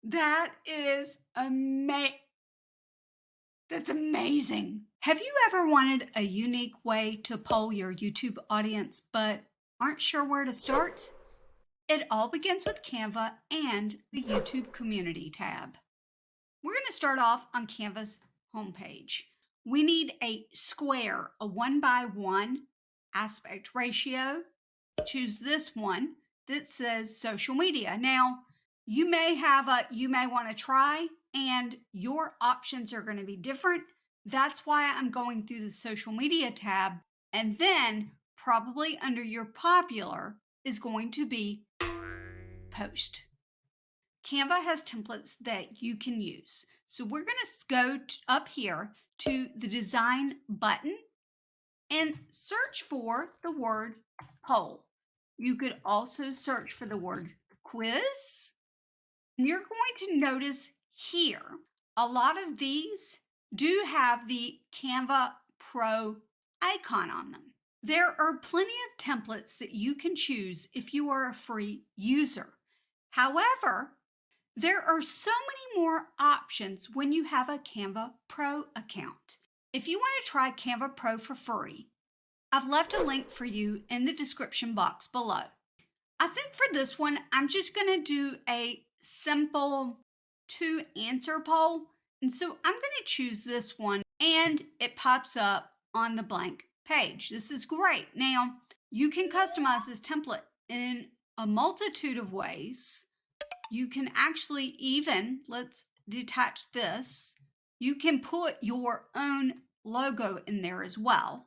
That is that's amazing. Have you ever wanted a unique way to poll your YouTube audience but aren't sure where to start? It all begins with Canva and the YouTube Community tab. We're going to start off on Canva's homepage. We need a square, a 1:1 aspect ratio. Choose this one that says social media. Now, you may want to try and your options are going to be different. That's why I'm going through the social media tab, and then probably under your popular is going to be post. Canva has templates that you can use. So we're going to go up here to the design button and search for the word poll. You could also search for the word quiz. And you're going to notice here, a lot of these do have the Canva Pro icon on them. There are plenty of templates that you can choose if you are a free user. However, there are so many more options when you have a Canva Pro account. If you want to try Canva Pro for free, I've left a link for you in the description box below. I think for this one, I'm just going to do a simple 2-answer poll. And so I'm going to choose this one and it pops up on the blank page. This is great. Now, you can customize this template in a multitude of ways. You can actually even, let's detach this, you can put your own logo in there as well.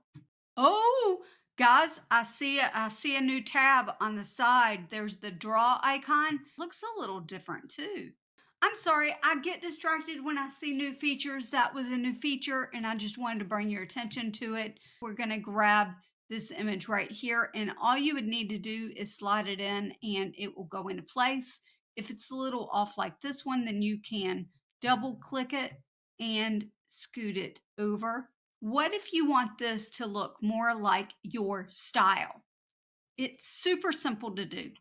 Oh, guys, I see a new tab on the side. There's the draw icon. Looks a little different too. I'm sorry, I get distracted when I see new features. That was a new feature and I just wanted to bring your attention to it. We're going to grab this image right here and all you would need to do is slide it in and it will go into place. If it's a little off like this one, then you can double click it and scoot it over. What if you want this to look more like your style? It's super simple to do.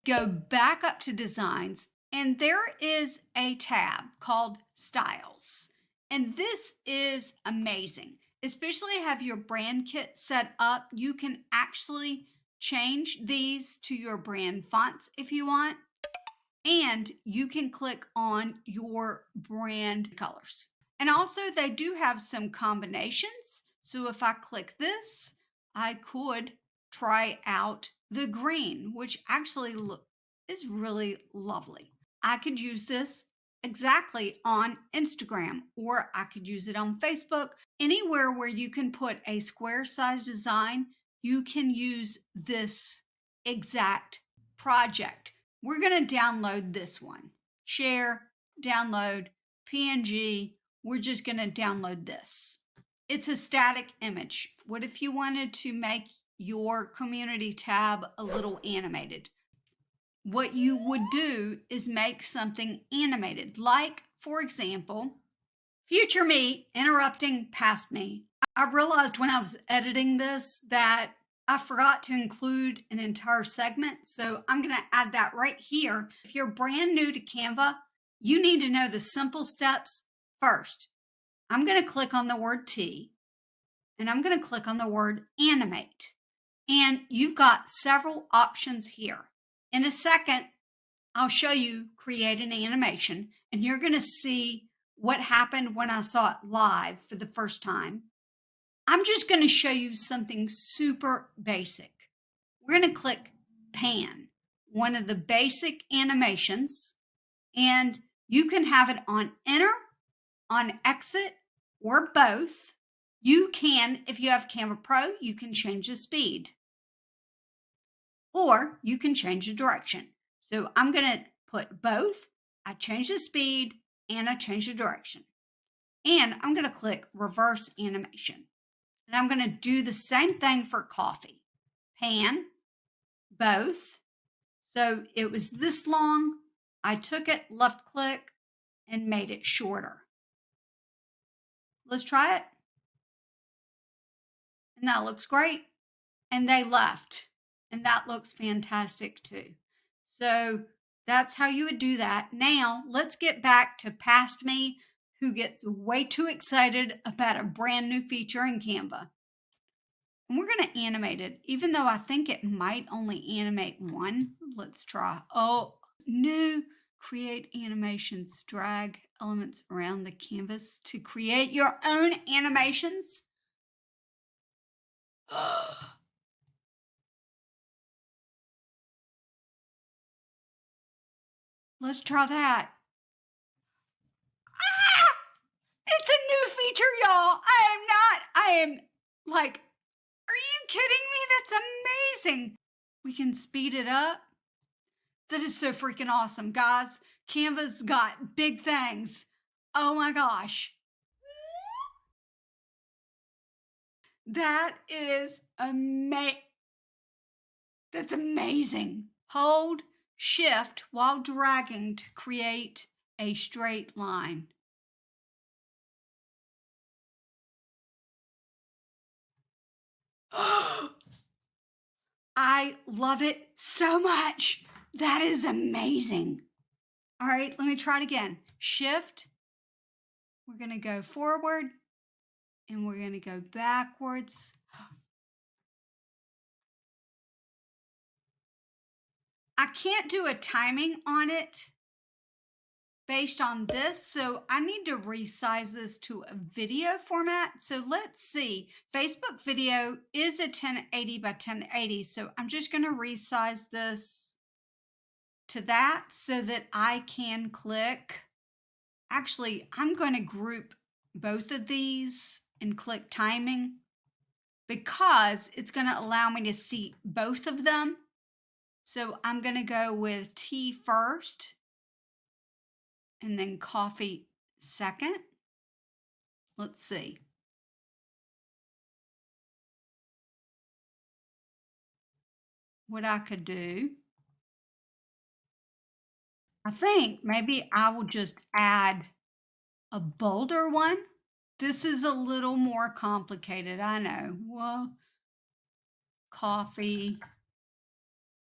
Go back up to designs and there is a tab called styles. And this is amazing, especially have your brand kit set up. You can actually change these to your brand fonts if you want. And you can click on your brand colors. And also they do have some combinations. So if I click this, I could try out the green, which actually is really lovely. I could use this exactly on Instagram, or I could use it on Facebook. Anywhere where you can put a square size design, you can use this exact project. We're going to download this one. Share, download, PNG. We're just going to download this. It's a static image. What if you wanted to make your community tab a little animated? What you would do is make something animated, like, for example, future me interrupting past me. I realized when I was editing this that I forgot to include an entire segment. So I'm going to add that right here. If you're brand new to Canva, you need to know the simple steps first. I'm going to click on the word T and I'm going to click on the word animate. And you've got several options here. In a second, I'll show you create an animation and you're going to see what happened when I saw it live for the first time. I'm just going to show you something super basic. We're going to click pan, one of the basic animations, and you can have it on enter, on exit, or both. You can, if you have Canva Pro, you can change the speed or you can change the direction. So I'm going to put both. I change the speed and I change the direction. And I'm going to click reverse animation. And I'm going to do the same thing for coffee. Pan, both. So it was this long. I took it, left click, and made it shorter. Let's try it. And that looks great. And they left. And that looks fantastic too. So That's how you would do that. Now, let's get back to past me who gets way too excited about a brand new feature in Canva. And we're going to animate it, even though I think it might only animate one. Let's try. Oh, new create animations. Drag elements around the canvas to create your own animations. Let's try that. Ah! It's a new feature, y'all. I am like, are you kidding me? That's amazing. We can speed it up. That is so freaking awesome, guys. Canva's got big things. Oh my gosh. That is amazing. That's amazing. Hold shift while dragging to create a straight line. I love it so much. That is amazing. All right, let me try it again. Shift. We're going to go forward and we're going to go backwards. I can't do a timing on it based on this, so I need to resize this to a video format. So let's see. Facebook video is a 1080 by 1080, so I'm just going to resize this to that so that I can click. Actually, I'm going to group both of these and click timing because it's going to allow me to see both of them. So I'm going to go with tea first and then coffee second. Let's see. What I could do. I think maybe I will just add a bolder one. This is a little more complicated, I know. Well, coffee.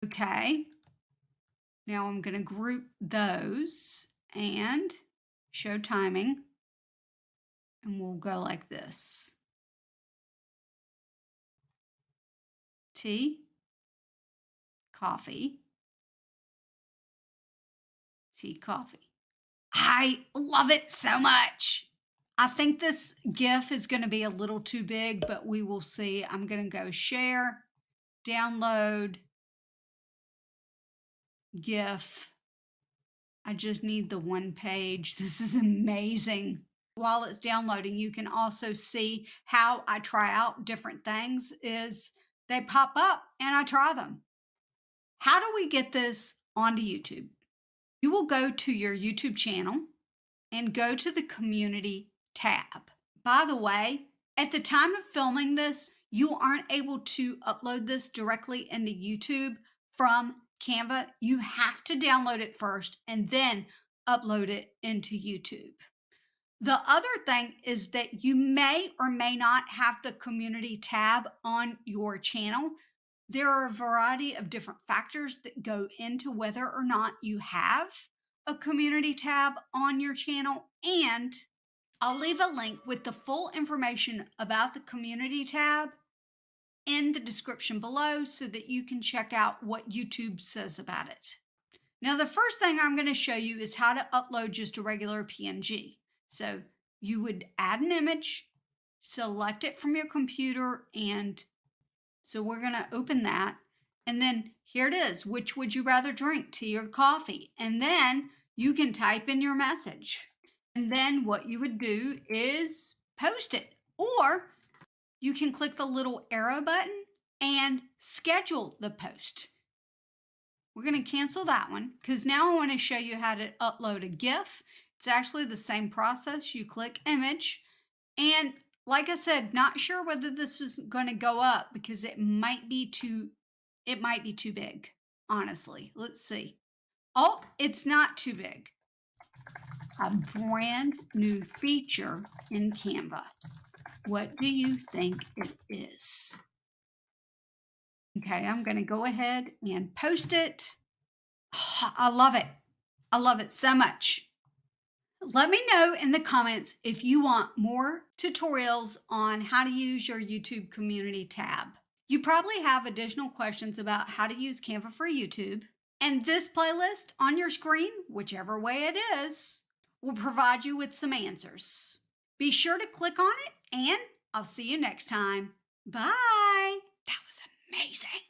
Okay. Now I'm going to group those and show timing. And we'll go like this. Tea, coffee, tea, coffee. I love it so much. I think this GIF is going to be a little too big, but we will see. I'm going to go share, download, GIF. I just need the one page. This is amazing. While it's downloading, you can also see how I try out different things is they pop up and I try them. How do we get this onto YouTube? You will go to your YouTube channel and go to the community tab. By the way, at the time of filming this, you aren't able to upload this directly into YouTube from Canva. You have to download it first and then upload it into YouTube. The other thing is that you may or may not have the community tab on your channel. There are a variety of different factors that go into whether or not you have a community tab on your channel. And I'll leave a link with the full information about the community tab in the description below so that you can check out what YouTube says about it. Now, the first thing I'm going to show you is how to upload just a regular PNG. So you would add an image, select it from your computer, and so we're going to open that. And then here it is. Which would you rather drink, tea or coffee? And then you can type in your message. And then what you would do is post it. Or you can click the little arrow button and schedule the post. We're going to cancel that one because now I want to show you how to upload a GIF. It's actually the same process. You click image. And like I said, not sure whether this was going to go up because it might be too big, honestly. Let's see. Oh, it's not too big. A brand new feature in Canva. What do you think it is? Okay, I'm going to go ahead and post it. I love it. I love it so much. Let me know in the comments if you want more tutorials on how to use your YouTube community tab. You probably have additional questions about how to use Canva for YouTube, and this playlist on your screen, whichever way it is, will provide you with some answers. Be sure to click on it, and I'll see you next time. Bye. That was amazing.